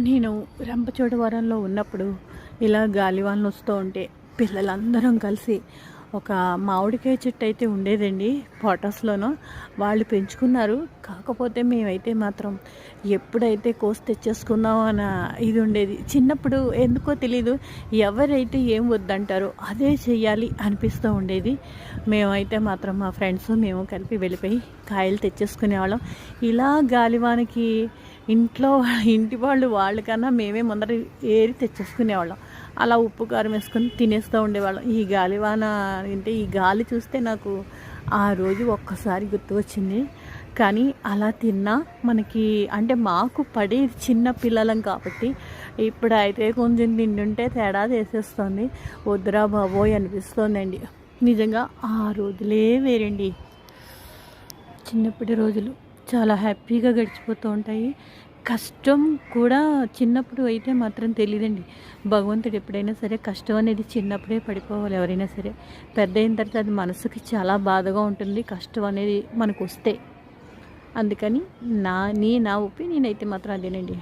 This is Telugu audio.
నేను రంపచోడవరంలో ఉన్నప్పుడు ఇలా గాలివానలు వస్తూ ఉంటే పిల్లలందరం కలిసి ఒక మామిడికాయ చెట్టు అయితే ఉండేదండి క్వార్టర్స్లోనూ. వాళ్ళు పెంచుకున్నారు. కాకపోతే మేమైతే మాత్రం ఎప్పుడైతే కోసి తెచ్చేసుకుందాం అన్న ఇది ఉండేది. చిన్నప్పుడు ఎందుకో తెలీదు, ఎవరైతే ఏం వద్దంటారో అదే చెయ్యాలి అనిపిస్తూ ఉండేది. మేమైతే మాత్రం మా ఫ్రెండ్స్ మేము కలిపి వెళ్ళిపోయి కాయలు తెచ్చేసుకునేవాళ్ళం. ఇలా గాలివానకి ఇంటి వాళ్ళకన్నా మేమే ముందర ఏరి తెచ్చేసుకునేవాళ్ళం. అలా ఉప్పు కారం వేసుకొని తినేస్తూ ఉండేవాళ్ళం. ఈ గాలివాన అంటే ఈ గాలి చూస్తే నాకు ఆ రోజు ఒక్కసారి గుర్తు వచ్చింది. కానీ అలా తిన్నా మనకి అంటే మాకు పడే చిన్న పిల్లలం కాబట్టి ఇప్పుడైతే కొంచెం తింటుంటే తేడా చేసేస్తుంది. వద్దురా బాబోయ్ అనిపిస్తోందండి. నిజంగా ఆ రోజులే వేరండి. చిన్నప్పటి రోజులు చాలా హ్యాపీగా గడిచిపోతూ ఉంటాయి. కష్టం కూడా చిన్నప్పుడు అయితే మాత్రం తెలియదండి. భగవంతుడు ఎప్పుడైనా సరే కష్టం అనేది చిన్నప్పుడే పడిపోవాలి ఎవరైనా సరే. పెద్ద అయిన తర్వాత అది మనసుకి చాలా బాధగా ఉంటుంది కష్టం అనేది మనకు వస్తే. అందుకని నా ఒపీనియన్ అయితే మాత్రం అదేనండి.